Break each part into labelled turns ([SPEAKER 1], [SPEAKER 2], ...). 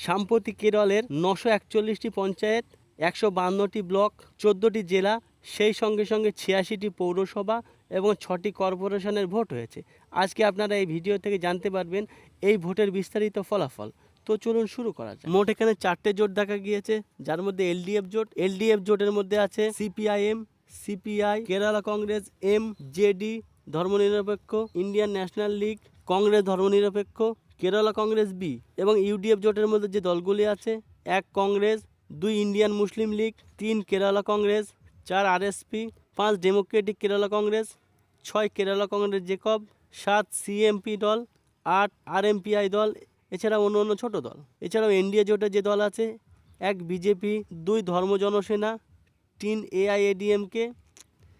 [SPEAKER 1] সাম্প্রতিক কেরলের 941টি পঞ্চায়েত, 152টি ব্লক, 14টি জেলা, সেই সঙ্গে সঙ্গে 86টি পৌরসভা এবং 6টি কর্পোরেশনের ভোট হয়েছে। আজকে আপনারা এই ভিডিও থেকে জানতে পারবেন এই ভোটের বিস্তারিত ফলাফল। তো চলুন শুরু করা যাক। মোট এখানে 4টে জোট দেখা গিয়েছে, যার মধ্যে এলডিএফ জোট। এলডিএফ জোটের মধ্যে আছে CPIM, CPI, Kerala Congress, JD ধর্মনিরপেক্ষ, ইন্ডিয়ান ন্যাশনাল লীগ, কংগ্রেস ধর্মনিরপেক্ষ, কেরালা কংগ্রেস বি। এবং ইউডিএফ জোটের মধ্যে যে দলগুলি আছে: 1 কংগ্রেস, 2 ইন্ডিয়ান মুসলিম League, 3 Kerala Congress, 4 RSP, 5 Democratic Kerala Congress, 6 Kerala Congress Jacob, 7 CMP দল, 8 আরএমপিআই দল, এছাড়াও অন্য ছোট দল। এছাড়াও এনডিএ জোটের যে দল আছে: 1 বিজেপি, 2 ধর্ম জনসেনা, 3 এআইএডিএমকে,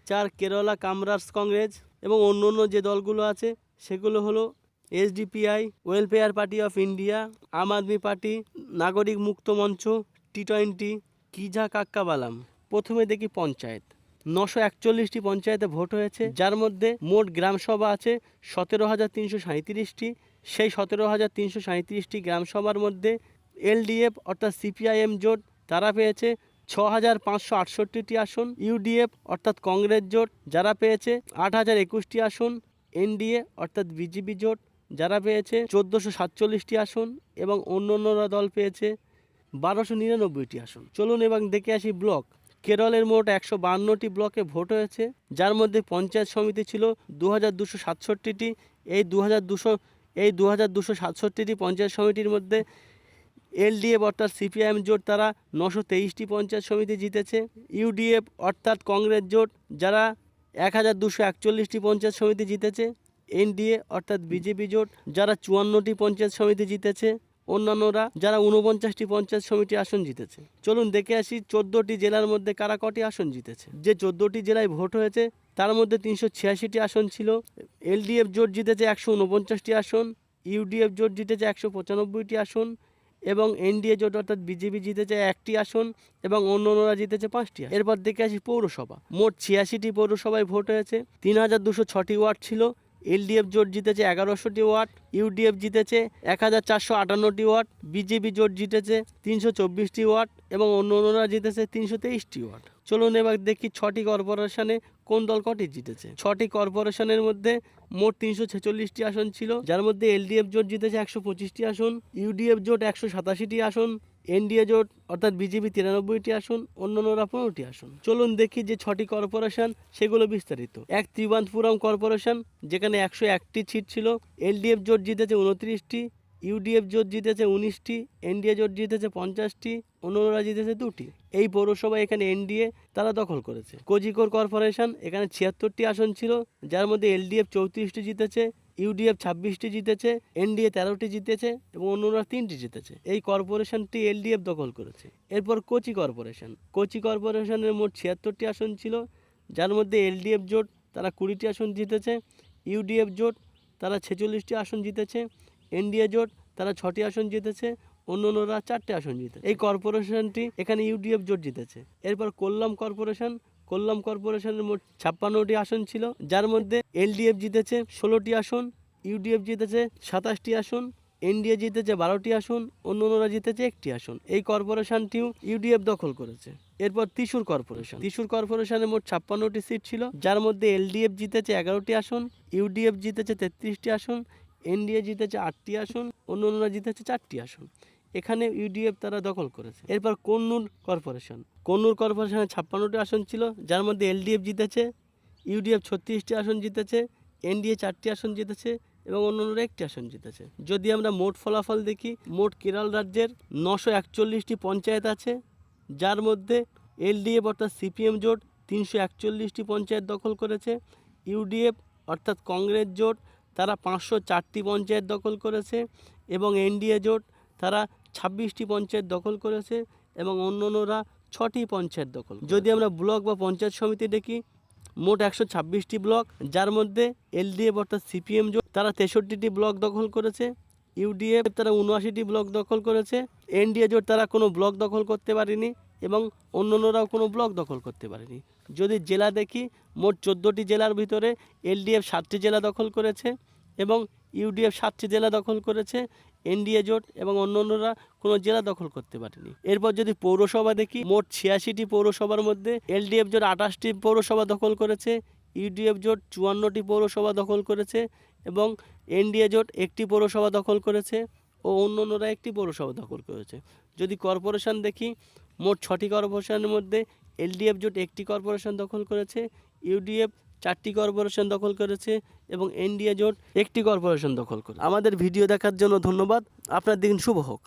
[SPEAKER 1] 4 কেরালা কামরার্স কংগ্রেস। এবং অন্য যে দলগুলো আছে সেগুলো হলো SDPI, Welfare Party of India, Aam Aadmi Party, নাগরিক মুক্ত মঞ্চ, টি20, কিঝা কাক্কাবালাম। প্রথমে দেখি পঞ্চায়েত। 941টি পঞ্চায়েতে ভোট হয়েছে, যার মধ্যে মোট গ্রামসভা আছে 17,337টি। সেই 17,337টি গ্রামসভার মধ্যে এলডিএফ অর্থাৎ সিপিআইএম জোট তারা পেয়েছে 6,568টি আসন। ইউডিএফ অর্থাৎ কংগ্রেস জোট যারা পেয়েছে 8,021টি আসন। এনডিএ অর্থাৎ বিজেপি জোট যারা পেয়েছে 1,447টি আসন। এবং অন্যান্যরা দল পেয়েছে 1,299টি আসন। চলুন এবং দেখে আসি ব্লক। কেরলের মোট 152টি ব্লকে ভোট হয়েছে, যার মধ্যে পঞ্চায়েত সমিতি ছিল 2,267টি। এই 2,267টি পঞ্চায়েত সমিতির মধ্যে এলডিএফ অর্থাৎ সিপিআইএম জোট তারা 923টি পঞ্চায়েত সমিতি জিতেছে। ইউডিএফ অর্থাৎ কংগ্রেস জোট যারা 1,241টি পঞ্চায়েত সমিতি জিতেছে। এনডিএ অর্থাৎ বিজেপি জোট যারা 54টি পঞ্চায়েত সমিতি জিতেছে। অন্যান্যরা যারা 49টি পঞ্চায়েত সমিতি আসন জিতেছে। চলুন দেখে আসি 14টি জেলার মধ্যে কারা কটি আসন জিতেছে। যে 14টি জেলায় ভোট হয়েছে তার মধ্যে 386টি আসন ছিল। এলডিএফ জোট জিতেছে 149টি আসন, ইউডিএফ জোট জিতেছে 195টি আসন, এবং এনডিএ জোট অর্থাৎ বিজেপি জিতেছে 1টি আসন, এবং অন্যান্যরা জিতেছে 5টি। এরপর দেখে আসি পৌরসভা। মোট 86টি পৌরসভায় ভোট হয়েছে, 3,206টি ওয়ার্ড ছিল। এলডিএফ জোট জিতেছে 1100টি ওয়ার্ড, ইউডিএফ জিতেছে 1,458টি ওয়ার্ড, বিজেপি জোট জিতেছে 324টি ওয়ার্ড, এবং অন্যান্যরা জিতেছে 323টি ওয়ার্ড। চলুন এবার দেখি 6টি কর্পোরেশনে কোন দল কটি জিতেছে। 6টি কর্পোরেশনের মধ্যে মোট 346টি আসন ছিল, যার মধ্যে এলডিএফ জোট জিতেছে 125টি আসন, ইউডিএফ জোট 187টি আসন, এনডিএ জোট অর্থাৎ বিজেপি 93টি আসন, অন্যান্যরা 15টি আসন। চলুন দেখি যে 6টি কর্পোরেশন সেগুলো বিস্তারিত। 1 ত্রিবান্ধপুরম কর্পোরেশন, যেখানে 101টি সিট ছিল। এলডিএফ জোট জিতেছে 29টি, ইউডিএফ জোট জিতেছে 19টি, এনডিএ জোট জিতেছে 50টি, অন্যান্যরা জিতেছে 2টি। এই পৌরসভা এখানে এনডিএ তারা দখল করেছে। কোজিকোড কর্পোরেশন, এখানে 76টি আসন ছিল, যার মধ্যে এলডিএফ 34টি জিতেছে, ইউডিএফ 26টি জিতেছে, এনডিএ 13টি জিতেছে, এবং অন্যরা 3টি জিতেছে। এই কর্পোরেশনটি এলডিএফ দখল করেছে। এরপর কোচি কর্পোরেশন। কোচি কর্পোরেশনের মোট 76টি আসন ছিল, যার মধ্যে এলডিএফ জোট তারা 20টি আসন জিতেছে, ইউডিএফ জোট তারা 46টি আসন জিতেছে, এনডিএ জোট তারা 6টি আসন জিতেছে, অন্যান্যরা 4টে আসন জিতেছে। এই কর্পোরেশনটি এখানে ইউডিএফ জোট জিতেছে। এরপর কোল্লাম কর্পোরেশন। কোল্লাম কর্পোরেশনের মোট 56টি আসন ছিল, যার মধ্যে এলডিএফ জিতেছে 16টি আসন, ইউডিএফ জিতেছে 27টি আসন, এনডিএ জিতেছে 12টি আসন, অন্যান্যরা জিতেছে 1টি আসন। এই কর্পোরেশনটিও ইউডিএফ দখল করেছে। এরপর ত্রিশূর কর্পোরেশন। ত্রিশূর কর্পোরেশনের মোট 56টি সিট ছিল, যার মধ্যে এলডিএফ জিতেছে 11টি আসন, ইউডিএফ জিতেছে 33টি আসন, এনডিএ জিতেছে 8টি আসন, অন্যান্যরা জিতেছে 4টি আসন। এখানে ইউডিএফ তারা দখল করেছে। এরপর কন্নুর কর্পোরেশন। কন্নুর কর্পোরেশনে 56টি আসন ছিল, যার মধ্যে এলডিএফ জিতেছে, ইউডিএফ 36টি আসন জিতেছে, এনডিএ 4টি আসন জিতেছে, এবং অন্যান্যরা 1টি আসন জিতেছে। যদি আমরা মোট ফলাফল দেখি, মোট কেরল রাজ্যের 941টি পঞ্চায়েত আছে, যার মধ্যে এলডিএফ অর্থাৎ সিপিএম জোট 341টি পঞ্চায়েত দখল করেছে, ইউডিএফ অর্থাৎ কংগ্রেস জোট তারা 504টি পঞ্চায়েত দখল করেছে, এবং এনডিএ জোট তারা 26টি পঞ্চায়েত দখল করেছে, এবং অন্যান্যরা 6টি পঞ্চায়েত দখল। যদি আমরা ব্লক বা পঞ্চায়েত সমিতি দেখি, মোট 126টি ব্লক, যার মধ্যে এলডিএফ অর্থাৎ সিপিএম জোট তারা 63টি ব্লক দখল করেছে, ইউডিএফ তারা 79টি ব্লক দখল করেছে, এনডিএ জোট তারা কোনো ব্লক দখল করতে পারেনি, এবং অন্যান্যরাও কোনো ব্লক দখল করতে পারেনি। যদি জেলা দেখি, মোট 14টি জেলার ভিতরে এলডিএফ 7টি জেলা দখল করেছে, এবং ইউডিএফ 7টি জেলা দখল করেছে, এনডিএ জোট এবং অন্যান্যরা কোনো জেলা দখল করতে পারেনি। এরপর যদি পৌরসভা দেখি, মোট 86টি পৌরসভার মধ্যে এলডিএফ জোট 28টি পৌরসভা দখল করেছে, ইউডিএফ জোট 54টি পৌরসভা দখল করেছে এবং এনডিএ জোট 1টি পৌরসভা দখল করেছে ও অন্যান্যরা 1টি পৌরসভা দখল করেছে। যদি কর্পোরেশন দেখি, মোট 6টি কর্পোরেশনের মধ্যে এলডিএফ জোট 1টি কর্পোরেশন দখল করেছে, ইউডিএফ 4টি কর্পোরেশন দখল করেছে এবং এনডিএ জোট 1টি কর্পোরেশন দখল করে। আমাদের ভিডিও দেখার জন্য ধন্যবাদ। আপনার দিন শুভ হোক।